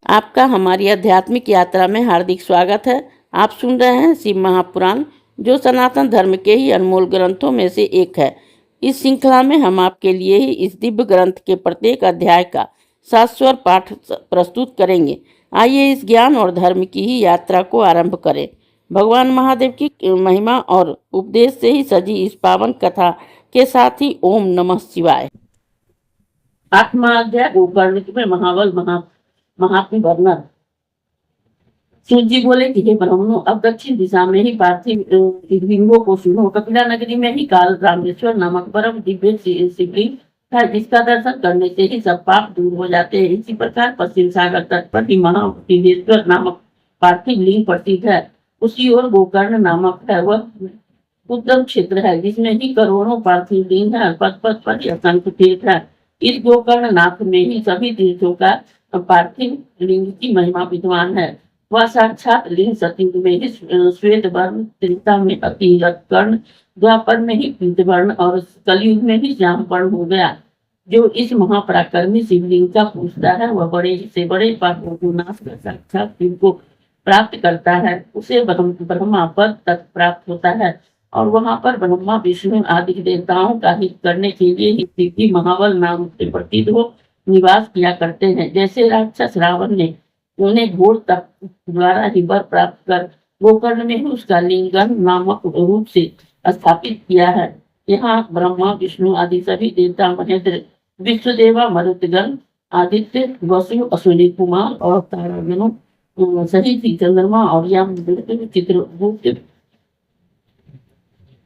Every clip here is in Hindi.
आपका हमारी आध्यात्मिक यात्रा में हार्दिक स्वागत है। आप सुन रहे हैं शिव महापुराण, जो सनातन धर्म के ही अनमोल ग्रंथों में से एक है। इस श्रृंखला में हम आपके लिए ही इस दिव्य ग्रंथ के प्रत्येक अध्याय का शाश्वत पाठ प्रस्तुत करेंगे। आइए इस ज्ञान और धर्म की ही यात्रा को आरंभ करें। भगवान महादेव की महिमा और उपदेश से ही सजी इस पावन कथा के साथ ही ओम नमः शिवाय। 8वां अध्याय गोकर्ण में महाबल महात्म वर्णन। शिव जी बोले कि हे ब्राह्मणों, अब दक्षिण दिशा में ही पार्थिव शिवलिंगों को सुनो। कपिला नगरी में ही काल रामेश्वर नामक परम दिव्य शिवलिंग है, जिसका दर्शन करने से ही सब पाप दूर हो जाते हैं। इसी प्रकार पश्चिम सागर तट पर ही महासिद्धेश्वर नामक पार्थिव लिंग प्रसिद्ध है। उसी ओर गोकर्ण नामक है, वह उत्तम क्षेत्र है, जिसमें ही करोड़ों पार्थिव लिंग है। पथ पथ पर ही असंख्य तीर्थ है। इस गोकर्ण नाथ में ही सभी तीर्थों का पार्थिव लिंग की महिमा विद्वान है। वह साक्षात लिंग सतयुग में ही श्वेत वर्ण, त्रेता में अतिरथ कर्ण, द्वापर में ही पीत वर्ण और कलयुग में ही श्याम वर्ण हो गया। जो इस महापराक्रमी शिवलिंग का पूजता है, वह बड़े से बड़े पापों को नाश कर साक्षात शिव को प्राप्त करता है। उसे ब्रह्मा पद तक प्राप्त होता है और वहां पर ब्रह्मा विष्णु आदि देवताओं का हित करने के लिए ही शिवजी महाबल नाम से प्रसिद्ध हो निवास किया करते हैं। जैसे राक्षस रावण ने उन्हें घोर तप द्वारा ही वर प्राप्त कर गोकर्ण में ही उसका लिंगन नामक रूप से स्थापित किया है। यहाँ ब्रह्मा विष्णु आदि सभी देवता महेंद्र, विश्वदेवा, मरुतगण, आदित्य, वसु, अश्विनी कुमार और तारागणों सहित ही चंद्रमा और यम, चित्रगुप्त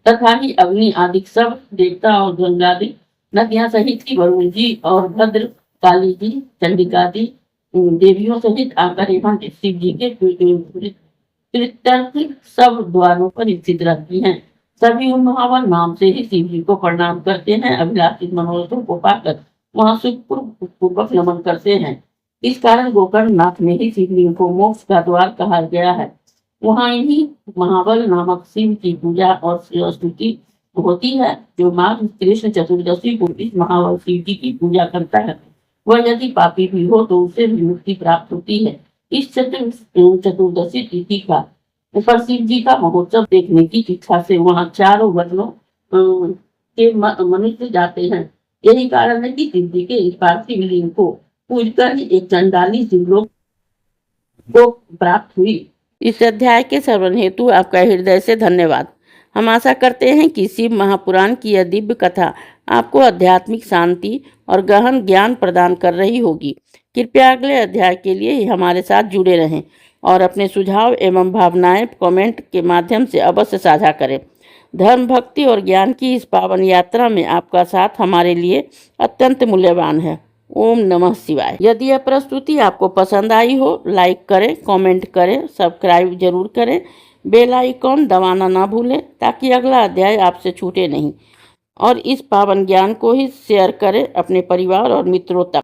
तथा ही अग्नि आदि सब देवता और गंगादि नदियां सहित ही वरुण जी और भद्र काली जी, चंडिकादि देवियों सहित आकर यहाँ शिव जी के प्रीत्यर्थ सब द्वारों पर स्थित रहती हैं। सभी उन महावन नाम से ही शिव जी को प्रणाम करते हैं। अभिलाषित मनोरथों को पाकर वहां सुखपूर्वक नमन करते हैं। इस कारण गोकर्ण नाथ में ही शिवलिंग को मोक्ष का द्वार कहा गया है। वहां ही महाबल नामक शिव की पूजा और स्तुति होती है। जो माघ कृष्ण चतुर्दशी को इस महाबल शिव जी की पूजा करता है, वह यदि पापी भी हो तो उसे भी मुक्ति प्राप्त होती है। इस चतुर्दशी तिथि का पर शिव जी का महोत्सव देखने की इच्छा से वहां चारों वर्णों के मनुष्य जाते हैं। यही कारण है कि शिव जी के इस पार्थिव लिंग को पूजकर ही एक चंडाली शिवलोक को प्राप्त हुई। इस अध्याय के श्रवण हेतु आपका हृदय से धन्यवाद। हम आशा करते हैं कि शिव महापुराण की यह दिव्य कथा आपको आध्यात्मिक शांति और गहन ज्ञान प्रदान कर रही होगी। कृपया अगले अध्याय के लिए हमारे साथ जुड़े रहें और अपने सुझाव एवं भावनाएं कमेंट के माध्यम से अवश्य साझा करें। धर्म, भक्ति और ज्ञान की इस पावन यात्रा में आपका साथ हमारे लिए अत्यंत मूल्यवान है। ओम नमः शिवाय। यदि यह प्रस्तुति आपको पसंद आई हो, लाइक करें, कमेंट करें, सब्सक्राइब जरूर करें, बेल आइकॉन दबाना ना भूलें ताकि अगला अध्याय आपसे छूटे नहीं। और इस पावन ज्ञान को ही शेयर करें अपने परिवार और मित्रों तक।